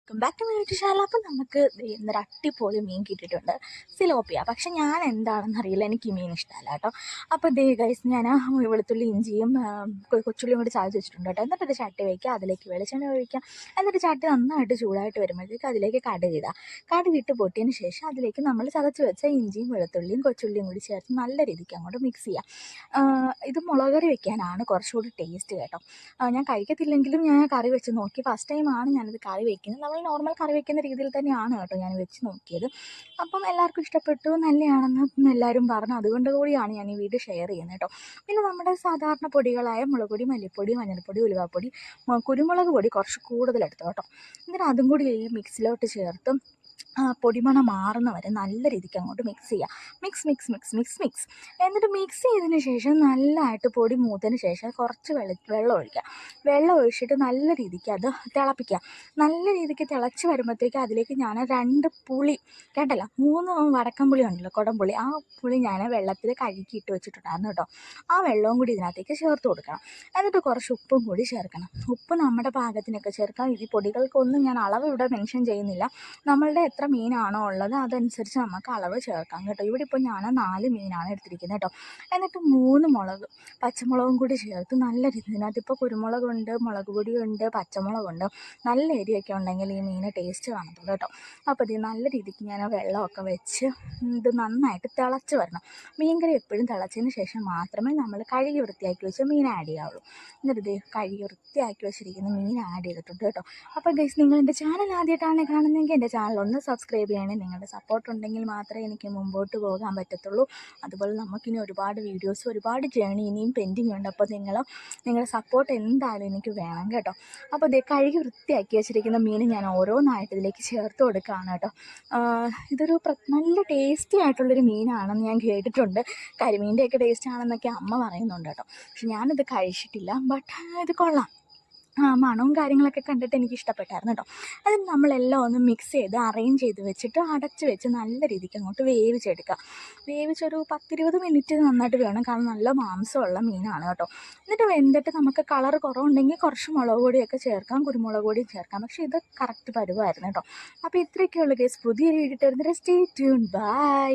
Welcome back to my YouTube channel. അപ്പം നമുക്ക് ഇന്നൊരു അടിപൊളി മീൻ കിട്ടിയിട്ടുണ്ട്, സിലോപ്പിയ. പക്ഷെ ഞാൻ എന്താണെന്ന് അറിയില്ല, എനിക്ക് ഈ മീൻ ഇഷ്ടമല്ല കേട്ടോ. അപ്പോൾ ഗൈസ് ഞാൻ വെളുത്തുള്ളി ഇഞ്ചിയും കൊച്ചുള്ളിയും കൂടി ചതച്ച് വെച്ചിട്ടുണ്ട് കേട്ടോ. എന്നിട്ടൊരു ചട്ടി വയ്ക്കുക, അതിലേക്ക് വെളിച്ചെണ്ണ ഒഴിക്കുക. എന്നിട്ട് ചട്ടി നന്നായിട്ട് ചൂടായിട്ട് വരുമ്പോഴത്തേക്ക് അതിലേക്ക് കടുകിടുക. കടുകിട്ട് പൊട്ടിയതിന് ശേഷം അതിലേക്ക് നമ്മൾ ചതച്ച് വെച്ച ഇഞ്ചിയും വെളുത്തുള്ളിയും കൊച്ചുള്ളിയും കൂടി ചേർത്ത് നല്ല രീതിക്ക് അങ്ങോട്ട് മിക്സ് ചെയ്യുക. ഇത് മുളക് കറി വെക്കാനാണ് കുറച്ചുകൂടി ടേസ്റ്റ് കേട്ടോ. ഞാൻ കഴിക്കത്തില്ലെങ്കിലും ഞാൻ കറി വെച്ച് നോക്കി. ഫസ്റ്റ് ടൈമാണ് ഞാനിത് കറി വയ്ക്കുന്നത്. നമ്മൾ നോർമൽ കറി വയ്ക്കുന്ന രീതിയിൽ തന്നെയാണ് കേട്ടോ ഞാൻ വെച്ച് നോക്കിയത്. അപ്പം എല്ലാവർക്കും ഇഷ്ടപ്പെട്ടു, നല്ലതാണെന്ന് എല്ലാവരും പറഞ്ഞു. അതുകൊണ്ട് കൂടിയാണ് ഞാൻ ഈ വീഡിയോ ഷെയർ ചെയ്യുന്നത് കേട്ടോ. പിന്നെ നമ്മുടെ സാധാരണ പൊടികളായ മുളക് പൊടി, മല്ലിപ്പൊടി, മഞ്ഞൾപ്പൊടി, ഉലുവാപ്പൊടി, കുരുമുളക് പൊടി കുറച്ച് കൂടുതലെടുത്തു കേട്ടോ. എന്നിട്ട് അതും കൂടി ഈ മിക്സിലോട്ട് ചേർത്തും പൊടിമണം മാറുന്ന വരെ നല്ല രീതിക്ക് അങ്ങോട്ട് മിക്സ് ചെയ്യുക. Mix mix mix mix mix എന്നിട്ട് മിക്സ് ചെയ്തതിന് ശേഷം നല്ലതായിട്ട് പൊടി മൂത്തതിന് ശേഷം കുറച്ച് വെള്ളം ഒഴിക്കുക. വെള്ളം ഒഴിച്ചിട്ട് നല്ല രീതിക്ക് അത് തിളപ്പിക്കുക. നല്ല രീതിക്ക് തിളച്ച് വരുമ്പോഴത്തേക്ക് അതിലേക്ക് ഞാൻ 2 പുളി, 3 വടക്കൻ പുളി ഉണ്ടല്ലോ, കുടംപുളി, ആ പുളി ഞാൻ വെള്ളത്തിൽ കഴുകിയിട്ട് വെച്ചിട്ടുണ്ടായിരുന്നു കേട്ടോ. ആ വെള്ളവും കൂടി ഇതിനകത്തേക്ക് ചേർത്ത് കൊടുക്കണം. എന്നിട്ട് കുറച്ച് ഉപ്പും കൂടി ചേർക്കണം. ഉപ്പ് നമ്മുടെ പാകത്തിനൊക്കെ ചേർക്കാം. ഈ പൊടികൾക്കൊന്നും ഞാൻ അളവ് ഇവിടെ മെൻഷൻ ചെയ്യുന്നില്ല. നമ്മളുടെ എത്ര മീനാണോ ഉള്ളത് അതനുസരിച്ച് നമുക്ക് അളവ് ചേർക്കാം കേട്ടോ. ഇവിടെ ഇപ്പോൾ ഞാൻ 4 മീനാണ് എടുത്തിരിക്കുന്നത് കേട്ടോ. എന്നിട്ട് 3 പച്ചമുളകും കൂടി ചേർത്ത് നല്ല രീതി, ഇതിനകത്ത് ഇപ്പോൾ കുരുമുളകുണ്ട്, മുളക് പൊടിയുണ്ട്, പച്ചമുളകുണ്ട്. നല്ല എരിയൊക്കെ ഉണ്ടെങ്കിൽ ഈ മീൻ ടേസ്റ്റ് കാണത്തുള്ളൂ കേട്ടോ. അപ്പോൾ ഇത് നല്ല രീതിക്ക് ഞാൻ വെള്ളമൊക്കെ വെച്ച് ഇത് നന്നായിട്ട് തിളച്ച് വരണം. മീൻ കറി എപ്പോഴും തിളച്ചതിന് ശേഷം മാത്രമേ നമ്മൾ കഴുകി വൃത്തിയാക്കി വെച്ച് മീൻ ആഡ് ചെയ്യാവുള്ളൂ. എന്നിട്ട് ഇത് കഴുകി വൃത്തിയാക്കി വെച്ചിരിക്കുന്ന മീൻ ആഡ് ചെയ്തിട്ടുണ്ട് കേട്ടോ. അപ്പോൾ ഗൈസ്, നിങ്ങൾ എൻ്റെ ചാനൽ ആദ്യമായിട്ടാണ് കാണുന്നതെങ്കിൽ എൻ്റെ ചാനൽ ഒന്ന് സബ്സ്ക്രൈബ് ചെയ്യണേ. നിങ്ങളുടെ സപ്പോർട്ട് ഉണ്ടെങ്കിൽ മാത്രമേ എനിക്ക് മുമ്പോട്ട് പോകാൻ പറ്റത്തുള്ളൂ. അതുപോലെ നമുക്കിനി ഒരുപാട് വീഡിയോസ്, ഒരുപാട് ജേണി ഇനിയും പെൻഡിങ് ഉണ്ട്. അപ്പോൾ നിങ്ങളുടെ സപ്പോർട്ട് എന്തായാലും എനിക്ക് വേണം കേട്ടോ. അപ്പോൾ ഇത് കഴുകി വൃത്തിയാക്കി വെച്ചിരിക്കുന്ന മീൻ ഞാൻ ഓരോന്നായിട്ട് ഇതിലേക്ക് ചേർത്ത് കൊടുക്കുകയാണ് കേട്ടോ. ഇതൊരു നല്ല ടേസ്റ്റി ആയിട്ടുള്ളൊരു മീനാണെന്ന് ഞാൻ കേട്ടിട്ടുണ്ട്. കരിമീൻ്റെയൊക്കെ ടേസ്റ്റ് ആണെന്നൊക്കെ അമ്മ പറയുന്നുണ്ട് കേട്ടോ. പക്ഷെ ഞാനിത് കഴിച്ചിട്ടില്ല. ബട്ട് ഇത് കൊള്ളാം. മണവും കാര്യങ്ങളൊക്കെ കണ്ടിട്ട് എനിക്ക് ഇഷ്ടപ്പെട്ടായിരുന്നു കേട്ടോ. അത് നമ്മളെല്ലാം ഒന്ന് മിക്സ് ചെയ്ത് അറേഞ്ച് ചെയ്ത് വെച്ചിട്ട് അടച്ച് വെച്ച് നല്ല രീതിക്ക് അങ്ങോട്ട് വേവിച്ചെടുക്കുക. വേവിച്ചൊരു 10-20 മിനിറ്റ് നന്നായിട്ട് വേണം, കാരണം നല്ല മാംസമുള്ള മീനാണ് കേട്ടോ. എന്നിട്ട് വെന്തിട്ട് നമുക്ക് കളർ കുറവുണ്ടെങ്കിൽ കുറച്ച് മുളക് പൊടിയൊക്കെ ചേർക്കാം, കുരുമുളക് പൊടിയും ചേർക്കാം. പക്ഷേ ഇത് കറക്റ്റ് പരുവായിരുന്നു കേട്ടോ. അപ്പോൾ ഇത്രയൊക്കെയുള്ള കേസ്. പുതിയൊരു വീഡിയോ ഇട്ട് വരുന്നത്. Stay tune. ബൈ.